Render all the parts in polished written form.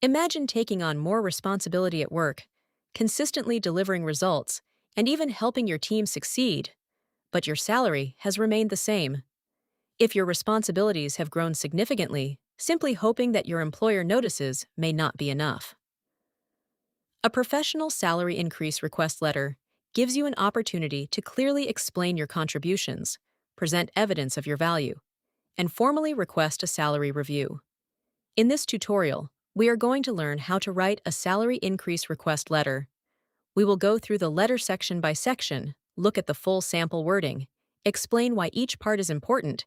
Imagine taking on more responsibility at work, consistently delivering results, and even helping your team succeed, but your salary has remained the same. If your responsibilities have grown significantly, simply hoping that your employer notices may not be enough. A professional salary increase request letter gives you an opportunity to clearly explain your contributions, present evidence of your value, and formally request a salary review. In this tutorial, we are going to learn how to write a salary increase request letter. We will go through the letter section by section, look at the full sample wording, explain why each part is important,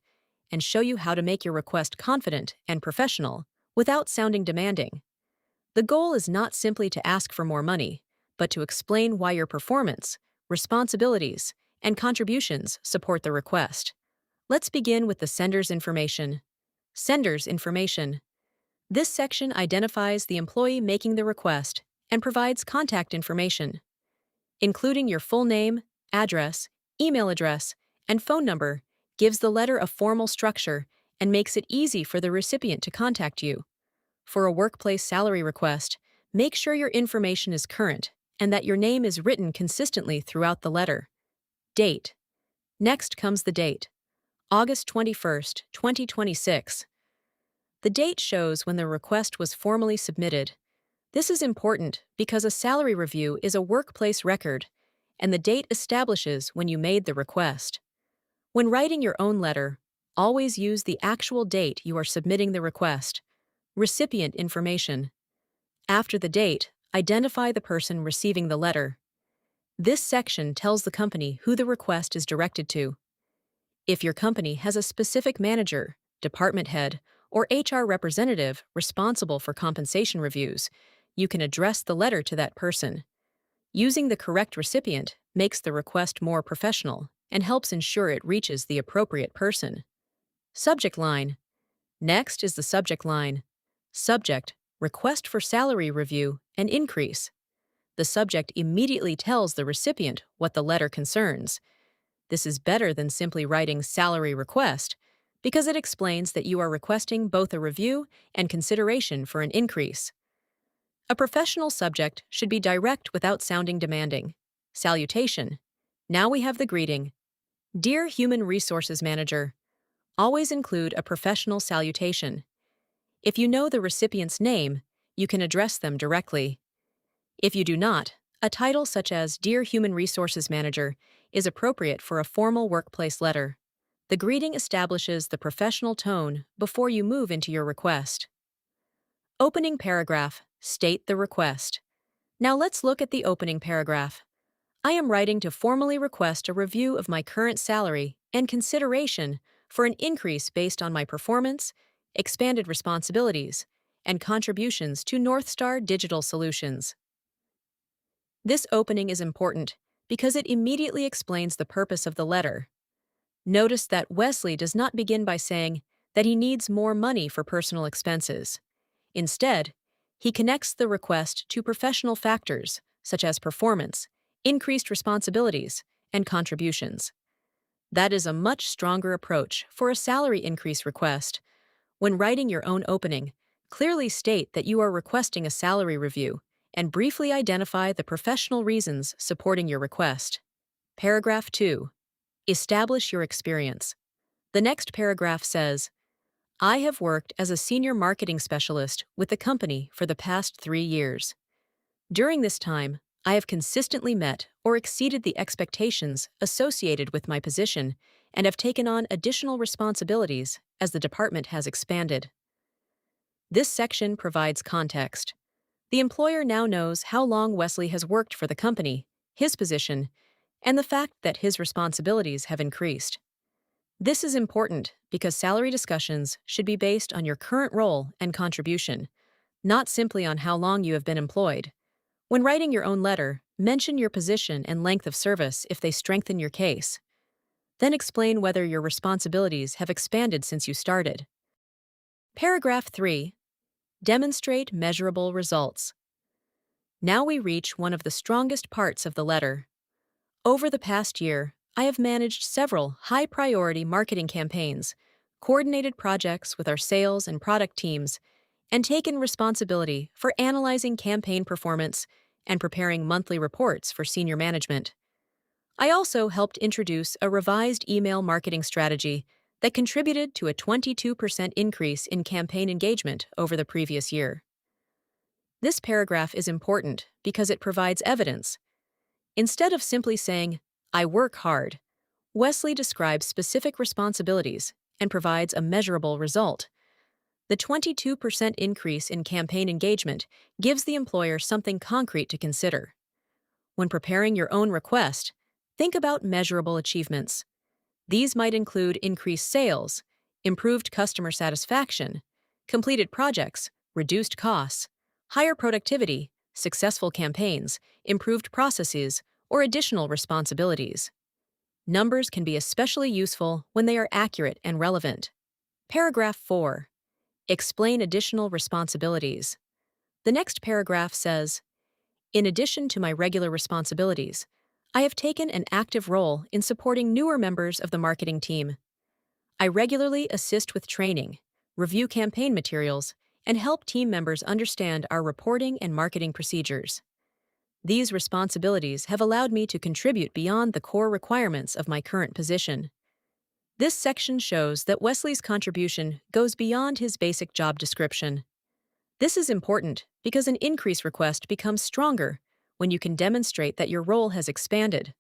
and show you how to make your request confident and professional without sounding demanding. The goal is not simply to ask for more money, but to explain why your performance, responsibilities, and contributions support the request. Let's begin with the sender's information. Sender's information. This section identifies the employee making the request and provides contact information, including your full name, address, email address, and phone number, gives the letter a formal structure and makes it easy for the recipient to contact you. For a workplace salary request, make sure your information is current and that your name is written consistently throughout the letter. Date. Next comes the date. August 21st, 2026. The date shows when the request was formally submitted. This is important because a salary review is a workplace record, and the date establishes when you made the request. When writing your own letter, always use the actual date you are submitting the request. Recipient information. After the date, identify the person receiving the letter. This section tells the company who the request is directed to. If your company has a specific manager, department head, or HR representative responsible for compensation reviews, you can address the letter to that person. Using the correct recipient makes the request more professional and helps ensure it reaches the appropriate person. Subject line. Next is the subject line. Subject, request for salary review and increase. The subject immediately tells the recipient what the letter concerns. This is better than simply writing salary request because it explains that you are requesting both a review and consideration for an increase. A professional subject should be direct without sounding demanding. Salutation. Now we have the greeting. Dear Human Resources Manager. Always include a professional salutation. If you know the recipient's name, you can address them directly. If you do not, a title such as Dear Human Resources Manager is appropriate for a formal workplace letter. The greeting establishes the professional tone before you move into your request. Opening paragraph. State the request. Now let's look at the opening paragraph. I am writing to formally request a review of my current salary and consideration for an increase based on my performance, expanded responsibilities, and contributions to Northstar Digital Solutions. This opening is important because it immediately explains the purpose of the letter. Notice that Wesley does not begin by saying that he needs more money for personal expenses. Instead, he connects the request to professional factors such as performance, increased responsibilities, and contributions. That is a much stronger approach for a salary increase request. When writing your own opening, clearly state that you are requesting a salary review and briefly identify the professional reasons supporting your request. Paragraph 2. Establish your experience. The next paragraph says, I have worked as a senior marketing specialist with the company for the past 3 years. During this time, I have consistently met or exceeded the expectations associated with my position and have taken on additional responsibilities as the department has expanded. This section provides context. The employer now knows how long Wesley has worked for the company, his position, and the fact that his responsibilities have increased. This is important because salary discussions should be based on your current role and contribution, not simply on how long you have been employed. When writing your own letter, mention your position and length of service if they strengthen your case. Then explain whether your responsibilities have expanded since you started. Paragraph 3. Demonstrate measurable results. Now we reach one of the strongest parts of the letter. Over the past year, I have managed several high-priority marketing campaigns, coordinated projects with our sales and product teams, and taken responsibility for analyzing campaign performance and preparing monthly reports for senior management. I also helped introduce a revised email marketing strategy that contributed to a 22% increase in campaign engagement over the previous year. This paragraph is important because it provides evidence. Instead of simply saying, "I work hard," Wesley describes specific responsibilities and provides a measurable result. The 22% increase in campaign engagement gives the employer something concrete to consider. When preparing your own request, think about measurable achievements. These might include increased sales, improved customer satisfaction, completed projects, reduced costs, higher productivity, successful campaigns, improved processes, or additional responsibilities. Numbers can be especially useful when they are accurate and relevant. Paragraph 4. Explain additional responsibilities. The next paragraph says, "In addition to my regular responsibilities, I have taken an active role in supporting newer members of the marketing team. I regularly assist with training, review campaign materials, and help team members understand our reporting and marketing procedures. These responsibilities have allowed me to contribute beyond the core requirements of my current position." This section shows that Wesley's contribution goes beyond his basic job description. This is important because an increase request becomes stronger when you can demonstrate that your role has expanded.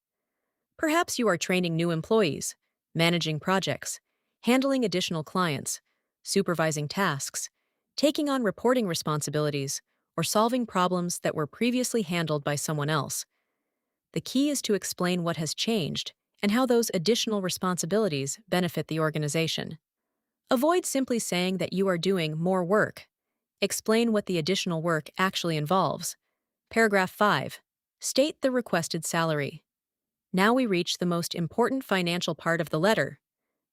Perhaps you are training new employees, managing projects, handling additional clients, supervising tasks, taking on reporting responsibilities, or solving problems that were previously handled by someone else. The key is to explain what has changed and how those additional responsibilities benefit the organization. Avoid simply saying that you are doing more work. Explain what the additional work actually involves. Paragraph 5. State the requested salary. Now we reach the most important financial part of the letter.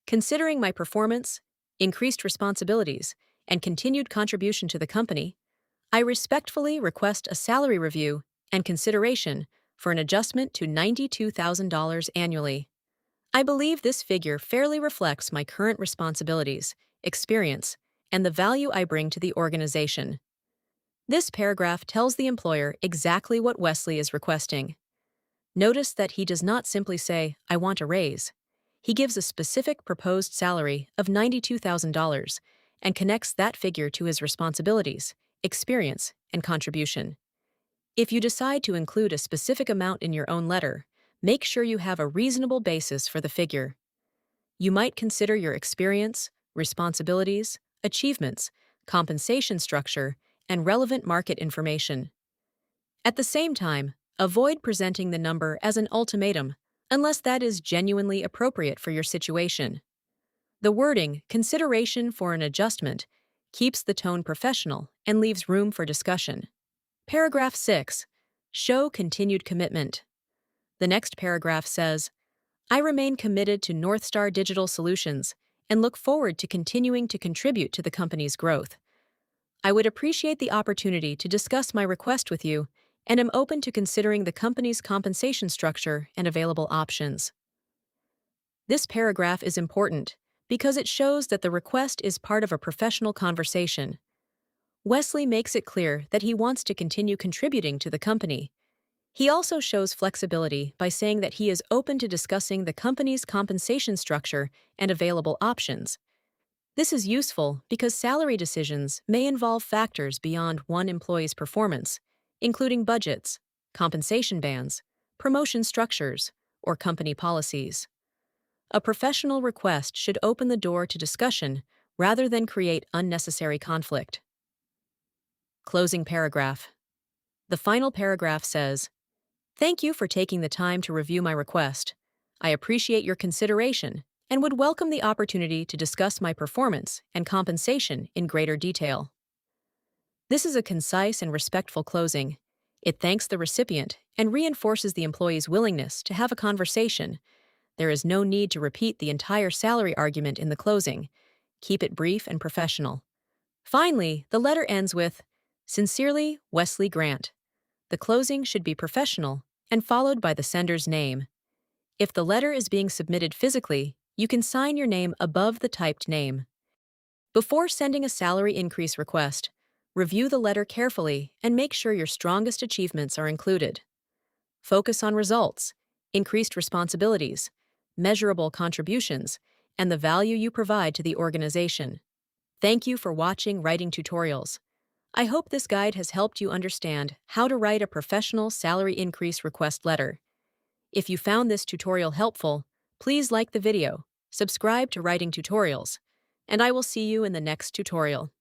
Considering my performance, increased responsibilities, and continued contribution to the company, I respectfully request a salary review and consideration for an adjustment to $92,000 annually. I believe this figure fairly reflects my current responsibilities, experience, and the value I bring to the organization. This paragraph tells the employer exactly what Wesley is requesting. Notice that he does not simply say, "I want a raise." He gives a specific proposed salary of $92,000 and connects that figure to his responsibilities, experience, and contribution. If you decide to include a specific amount in your own letter, make sure you have a reasonable basis for the figure. You might consider your experience, responsibilities, achievements, compensation structure, and relevant market information. At the same time, avoid presenting the number as an ultimatum unless that is genuinely appropriate for your situation. The wording, "consideration for an adjustment," keeps the tone professional and leaves room for discussion. Paragraph 6. Show continued commitment. The next paragraph says, "I remain committed to Northstar Digital Solutions and look forward to continuing to contribute to the company's growth. I would appreciate the opportunity to discuss my request with you and am open to considering the company's compensation structure and available options." This paragraph is important because it shows that the request is part of a professional conversation. Wesley makes it clear that he wants to continue contributing to the company. He also shows flexibility by saying that he is open to discussing the company's compensation structure and available options. This is useful because salary decisions may involve factors beyond one employee's performance, including budgets, compensation bands, promotion structures, or company policies. A professional request should open the door to discussion rather than create unnecessary conflict. Closing paragraph. The final paragraph says, "Thank you for taking the time to review my request. I appreciate your consideration and would welcome the opportunity to discuss my performance and compensation in greater detail." This is a concise and respectful closing. It thanks the recipient and reinforces the employee's willingness to have a conversation. There is no need to repeat the entire salary argument in the closing. Keep it brief and professional. Finally, the letter ends with, "Sincerely, Wesley Grant." The closing should be professional and followed by the sender's name. If the letter is being submitted physically, you can sign your name above the typed name. Before sending a salary increase request, Review the letter carefully and make sure your strongest achievements are included. Focus on results, increased responsibilities, measurable contributions, and the value you provide to the organization. Thank you for watching Writing Tutorials. I hope this guide has helped you understand how to write a professional salary increase request letter. If you found this tutorial helpful, please like the video, subscribe to Writing Tutorials, and I will see you in the next tutorial.